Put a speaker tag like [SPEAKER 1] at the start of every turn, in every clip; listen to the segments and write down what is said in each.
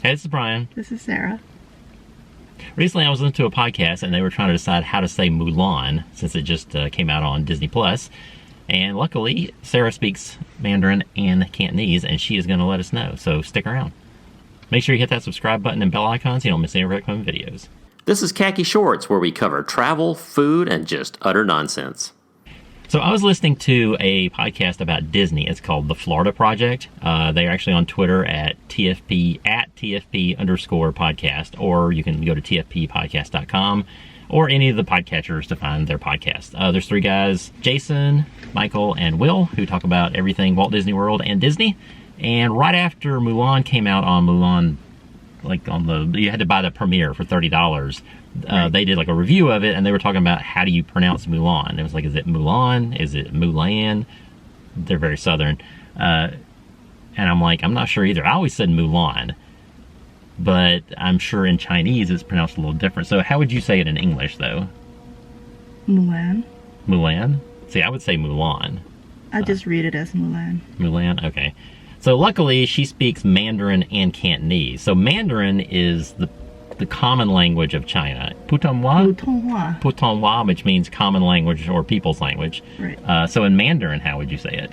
[SPEAKER 1] Hey, this is Brian.
[SPEAKER 2] This is Sara.
[SPEAKER 1] Recently, I was listening to a podcast, and they were trying to decide how to say Mulan, since it just came out on Disney+. And luckily, Sara speaks Mandarin and Cantonese, and she is going to let us know, so stick around. Make sure you hit that subscribe button and bell icon so you don't miss any of our upcoming videos.
[SPEAKER 3] This is Khaki Shorts, where we cover travel, food, and just utter nonsense.
[SPEAKER 1] So I was listening to a podcast about Disney. It's called The Florida Project. They're actually on Twitter at TFP_podcast, or you can go to tfppodcast.com or any of the podcatchers to find their podcast. There's three guys, Jason, Michael, and Will, who talk about everything Walt Disney World and Disney. And right after Mulan came out on Mulan, you had to buy the premiere for $30.
[SPEAKER 2] Right.
[SPEAKER 1] They did like a review of it, and they were talking about how do you pronounce Mulan. It was like, is it Mulan? Is it Mulan? They're very southern. And I'm like, I'm not sure either. I always said Mulan, but I'm sure in Chinese it's pronounced a little different. So how would you say it in English, though?
[SPEAKER 2] Mulan.
[SPEAKER 1] Mulan? See, I would say Mulan.
[SPEAKER 2] I just read it as Mulan.
[SPEAKER 1] Mulan? Okay. So luckily, she speaks Mandarin and Cantonese. So Mandarin is the common language of China. Putonghua?
[SPEAKER 2] Putonghua.
[SPEAKER 1] Putonghua, which means common language or people's language.
[SPEAKER 2] Right.
[SPEAKER 1] So in Mandarin, how would you say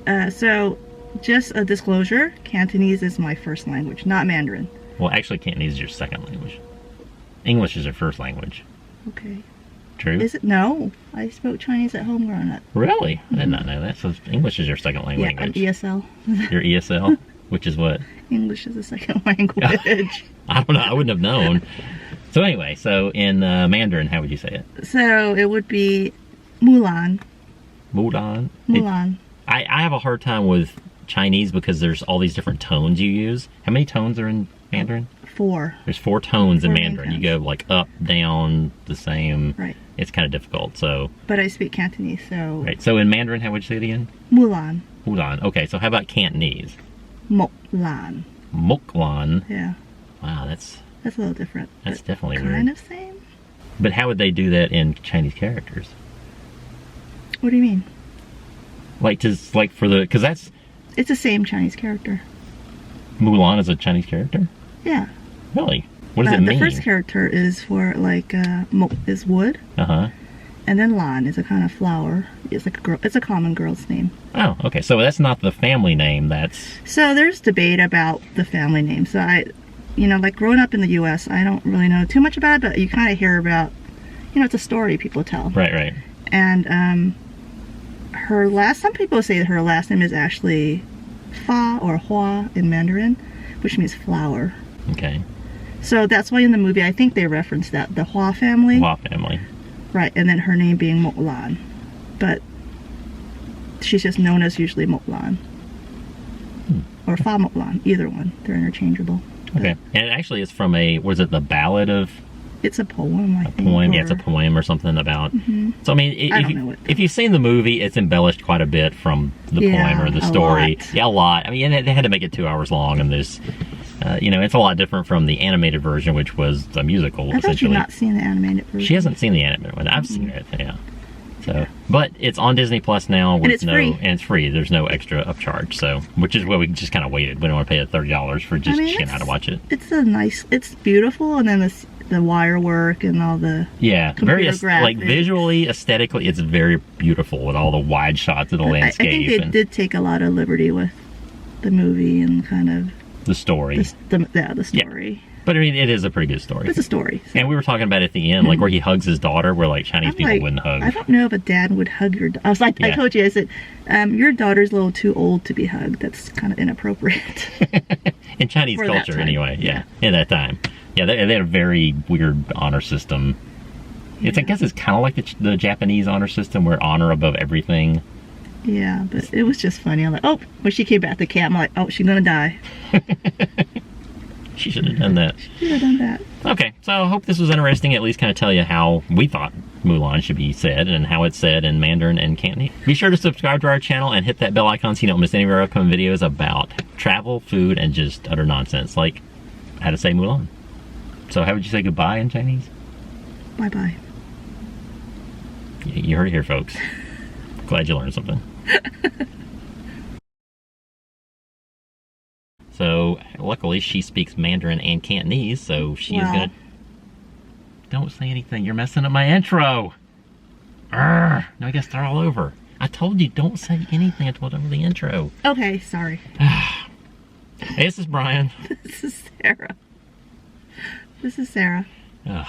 [SPEAKER 1] it?
[SPEAKER 2] So, just a disclosure, Cantonese is my first language, not Mandarin.
[SPEAKER 1] Well, actually, Cantonese is your second language. English is your first language.
[SPEAKER 2] Okay.
[SPEAKER 1] True?
[SPEAKER 2] Is it? No. I spoke Chinese at home growing up.
[SPEAKER 1] Really? I did not know that. So English is your second
[SPEAKER 2] Yeah,
[SPEAKER 1] language.
[SPEAKER 2] I'm ESL.
[SPEAKER 1] Your ESL? Which is what?
[SPEAKER 2] English is a second language.
[SPEAKER 1] I don't know. I wouldn't have known. So anyway, so in Mandarin, how would you say it?
[SPEAKER 2] So, it would be Mulan.
[SPEAKER 1] Mulan?
[SPEAKER 2] Mulan.
[SPEAKER 1] I have a hard time with Chinese because there's all these different tones you use. How many tones are in Mandarin?
[SPEAKER 2] 4.
[SPEAKER 1] There's 4 tones in
[SPEAKER 2] Four main
[SPEAKER 1] Mandarin. You
[SPEAKER 2] tones.
[SPEAKER 1] go like up, down, the same.
[SPEAKER 2] Right.
[SPEAKER 1] It's kind of difficult. So
[SPEAKER 2] But I speak Cantonese, so...
[SPEAKER 1] right. So in Mandarin, how would you say it again?
[SPEAKER 2] Mulan.
[SPEAKER 1] Mulan. Okay. So how about Cantonese?
[SPEAKER 2] Mulan.
[SPEAKER 1] Muklan.
[SPEAKER 2] Yeah.
[SPEAKER 1] Wow, that's
[SPEAKER 2] A little different.
[SPEAKER 1] That's
[SPEAKER 2] but
[SPEAKER 1] definitely
[SPEAKER 2] kind
[SPEAKER 1] weird.
[SPEAKER 2] Kind of same.
[SPEAKER 1] But how would they do that in Chinese characters?
[SPEAKER 2] What do you mean?
[SPEAKER 1] Because that's
[SPEAKER 2] It's the same Chinese character.
[SPEAKER 1] Mulan is a Chinese character.
[SPEAKER 2] Yeah.
[SPEAKER 1] Really? What does it mean?
[SPEAKER 2] The first character is for mo is wood,
[SPEAKER 1] Uh-huh.
[SPEAKER 2] and then Lan is a kind of flower. It's like a girl. It's a common girl's name.
[SPEAKER 1] Oh, okay. So that's not the family name. That's
[SPEAKER 2] So there's debate about the family name. So like growing up in the U.S., I don't really know too much about it, but you kind of hear about, it's a story people tell.
[SPEAKER 1] right.
[SPEAKER 2] And some people say that her last name is actually Fa or Hua in Mandarin, which means flower.
[SPEAKER 1] Okay.
[SPEAKER 2] So that's why in the movie, I think they referenced that, the Hua family.
[SPEAKER 1] Hua family.
[SPEAKER 2] Right, and then her name being Mulan. But she's just known as usually Mulan. Or Fa Mulan, either one. They're interchangeable.
[SPEAKER 1] Okay. And actually it's from was it the Ballad of...
[SPEAKER 2] It's a poem, I think.
[SPEAKER 1] Poem, yeah, it's a poem or something about... So, I mean,
[SPEAKER 2] I don't know what...
[SPEAKER 1] if you've seen the movie, it's embellished quite a bit from the poem or the story.
[SPEAKER 2] Lot.
[SPEAKER 1] Yeah, a lot. I mean, they had to make it 2 hours long, and there's... it's a lot different from the animated version, which was a musical,
[SPEAKER 2] I thought
[SPEAKER 1] essentially.
[SPEAKER 2] you'd not seen the animated version.
[SPEAKER 1] She hasn't seen the animated one. I've seen it, yeah. So, but it's on Disney Plus now with
[SPEAKER 2] and it's free.
[SPEAKER 1] And it's free. There's no extra upcharge. So, which is what we just kind of waited. We don't want to pay the $30 for just checking out to watch it.
[SPEAKER 2] It's beautiful, and then the wire work and all the
[SPEAKER 1] very
[SPEAKER 2] graphics.
[SPEAKER 1] visually, aesthetically, it's very beautiful with all the wide shots of the landscape.
[SPEAKER 2] I think they did take a lot of liberty with the movie and kind of
[SPEAKER 1] the story.
[SPEAKER 2] The story.
[SPEAKER 1] Yeah. But I mean, it is a pretty good story.
[SPEAKER 2] It's a story. So.
[SPEAKER 1] And we were talking about at the end, like where he hugs his daughter, where like Chinese people wouldn't hug.
[SPEAKER 2] I don't know if a dad would hug your daughter. I was like, I told you, I said, your daughter's a little too old to be hugged. That's kind of inappropriate.
[SPEAKER 1] In Chinese culture, anyway. Yeah. In that time. Yeah, they had a very weird honor system. I guess it's kind of like the Japanese honor system, where honor above everything.
[SPEAKER 2] Yeah, but it was just funny. I'm like, oh, when she came back to the camp, I'm like, oh, she's gonna die.
[SPEAKER 1] She should have done that.
[SPEAKER 2] She should have done that.
[SPEAKER 1] Okay, so I hope this was interesting. At least kind of tell you how we thought Mulan should be said and how it's said in Mandarin and Cantonese. Be sure to subscribe to our channel and hit that bell icon so you don't miss any of our upcoming videos about travel, food, and just utter nonsense, like how to say Mulan. So how would you say goodbye in Chinese?
[SPEAKER 2] Bye-bye.
[SPEAKER 1] You heard it here, folks. Glad you learned something. So luckily she speaks Mandarin and Cantonese, so she is
[SPEAKER 2] Well.
[SPEAKER 1] gonna. Don't say anything. You're messing up my intro. Now I gotta start all over. I told you don't say anything until over the intro.
[SPEAKER 2] Okay, sorry.
[SPEAKER 1] Hey, this is Brian.
[SPEAKER 2] This is Sarah. This is Sarah.
[SPEAKER 1] Ugh.